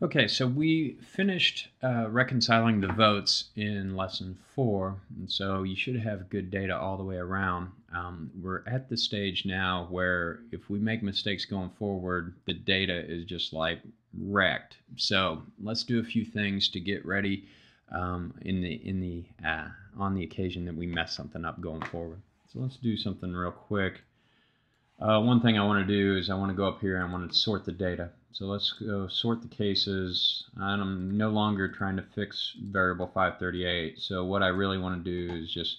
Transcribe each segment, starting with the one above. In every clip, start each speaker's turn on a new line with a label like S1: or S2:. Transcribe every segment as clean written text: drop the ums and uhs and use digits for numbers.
S1: Okay, so we finished reconciling the votes in lesson 4, and so you should have good data all the way around. We're at the stage now where if we make mistakes going forward, the data is just like wrecked. So let's do a few things to get ready on the occasion that we mess something up going forward. So let's do something real quick. One thing I want to do is I want to go up here and I want to sort the data. So let's go sort the cases. I'm no longer trying to fix variable 538. So what I really want to do is just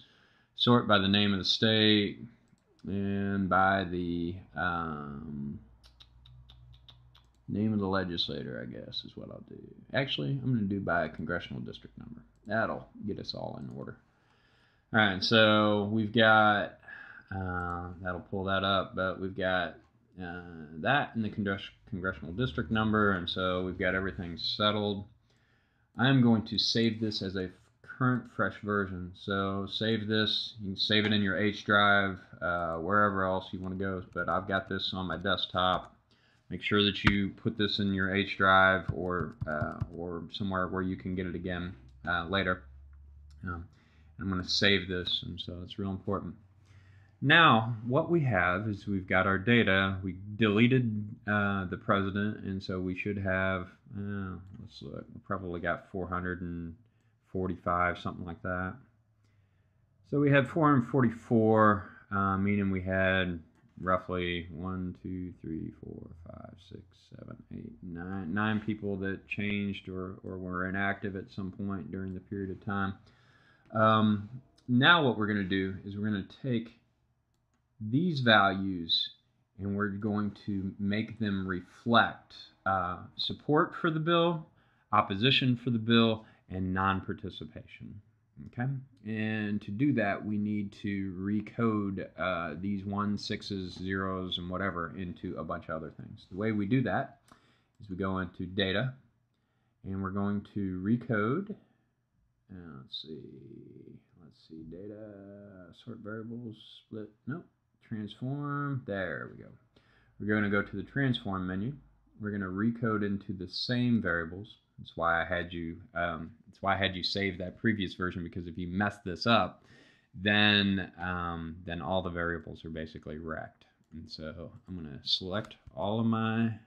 S1: sort by the name of the state and by the name of the legislator, I guess, is what I'll do. Actually, I'm going to do by congressional district number. That'll get us all in order. All right, so we've got that'll pull that up, but we've got that in the congressional district number, and so we've got everything settled. I'm going to save this as a current fresh version. So save this. You can save it in your H drive, wherever else you want to go, but I've got this on my desktop. Make sure that you put this in your H drive or somewhere where you can get it again later. I'm going to save this, and so it's real important. Now, what we have is we've got our data. We deleted the president, and so we should have, let's look, we probably got 445, something like that. So we had 444, meaning we had roughly 1, 2, 3, 4, 5, 6, 7, 8, 9 people that changed or were inactive at some point during the period of time. Now what we're going to do is we're going to take these values and we're going to make them reflect support for the bill, opposition for the bill, and non-participation. Okay, and to do that we need to recode these 1s, 6s, 0s, and whatever into a bunch of other things. The way we do that is we go into data and we're going to recode. Let's see, data, sort variables, split, nope, transform, there we go. We're going to go to the transform menu. We're going to recode into the same variables. That's why I had you save that previous version, because if you mess this up, then all the variables are basically wrecked. And so I'm going to select all of my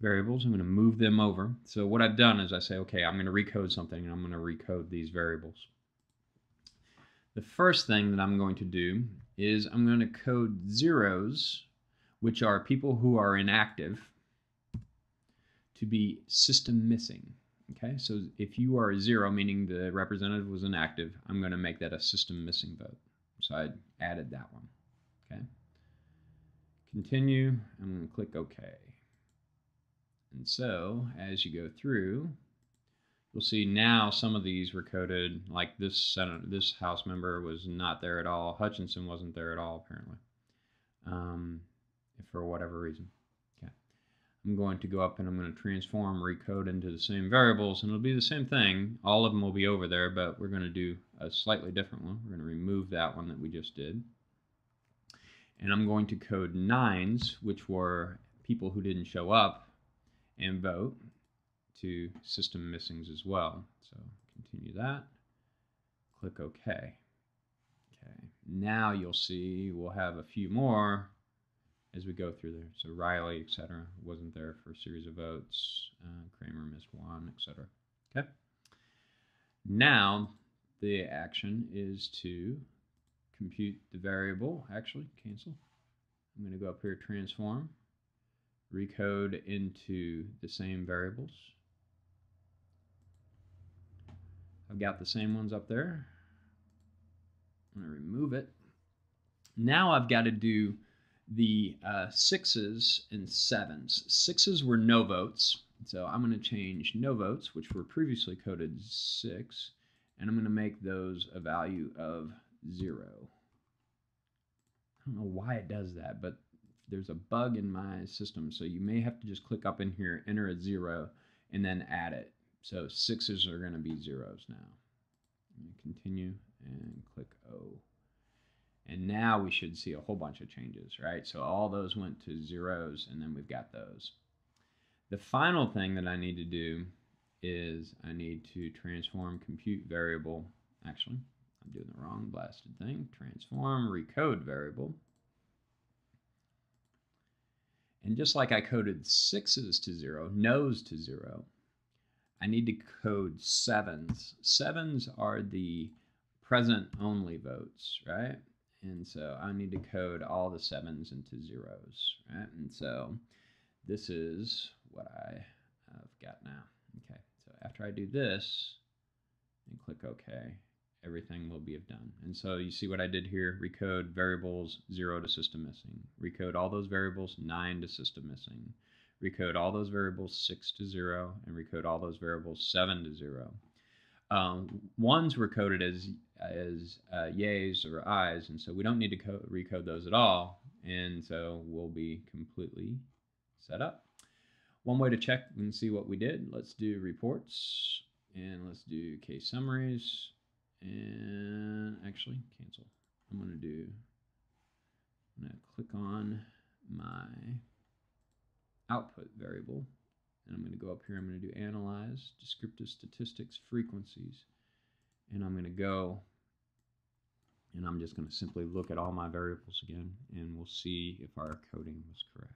S1: variables. I'm going to move them over. So what I've done is I say, okay, I'm going to recode something, and I'm going to recode these variables. The first thing that I'm going to do is I'm going to code zeros, which are people who are inactive, to be system missing. Okay, so if you are a 0, meaning the representative was inactive, I'm going to make that a system missing vote. So I added that one. Okay, continue. I'm going to click OK. And so as you go through, you'll see now some of these were coded, like this House member was not there at all. Hutchinson wasn't there at all, apparently, for whatever reason. Okay, I'm going to go up and I'm going to transform, recode into the same variables, and it'll be the same thing. All of them will be over there, but we're going to do a slightly different one. We're going to remove that one that we just did. And I'm going to code 9s, which were people who didn't show up and vote, to system missings as well. So continue that, click OK. Okay, now you'll see we'll have a few more as we go through there. So Riley, etc., wasn't there for a series of votes. Kramer missed 1, etc. Okay. Now the action is to compute the variable. Actually, cancel. I'm going to go up here, transform, recode into the same variables. I've got the same ones up there. I'm going to remove it. Now I've got to do the 6s and 7s. 6s were no votes, so I'm going to change no votes, which were previously coded 6, and I'm going to make those a value of 0. I don't know why it does that, but there's a bug in my system, so you may have to just click up in here, enter a 0, and then add it. So 6s are going to be 0s now. Continue and click O. And now we should see a whole bunch of changes, right? So all those went to 0s, and then we've got those. The final thing that I need to do is I need to transform compute variable. Actually, I'm doing the wrong blasted thing. Transform recode variable. And just like I coded 6s to 0, no's to 0, I need to code 7s. 7s are the present only votes, right? And so I need to code all the 7s into 0s, right? And so this is what I have got now. Okay, so after I do this and click OK, everything will be done. And so you see what I did here, recode variables 0 to system missing, recode all those variables 9 to system missing, recode all those variables 6 to 0, and recode all those variables 7 to 0. Ones were coded as yays or I's, and so we don't need to recode those at all, and so we'll be completely set up. One way to check and see what we did, let's do reports, and let's do case summaries, and actually cancel. I'm going to click on my output variable, and I'm going to go up here, I'm going to do analyze, descriptive statistics, frequencies, and I'm going to go, and I'm just going to simply look at all my variables again, and we'll see if our coding was correct.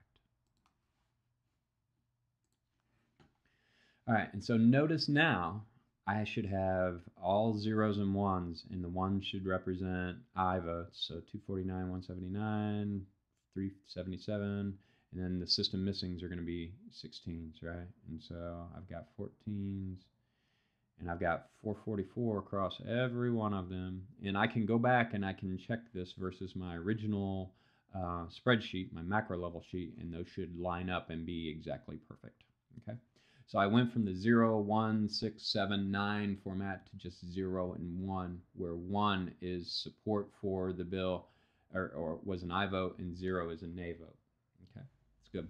S1: All right, and so notice now I should have all 0s and 1s, and the 1 should represent I votes, so 249, 179, 377, and then the system missings are going to be 16s, right? And so I've got 14s, and I've got 444 across every one of them, and I can go back and I can check this versus my original spreadsheet, my macro level sheet, and those should line up and be exactly perfect, okay? So I went from the 0, 1, 6, 7, 9 format to just 0 and 1, where 1 is support for the bill, or was an I vote, and 0 is a nay vote. Okay, that's good.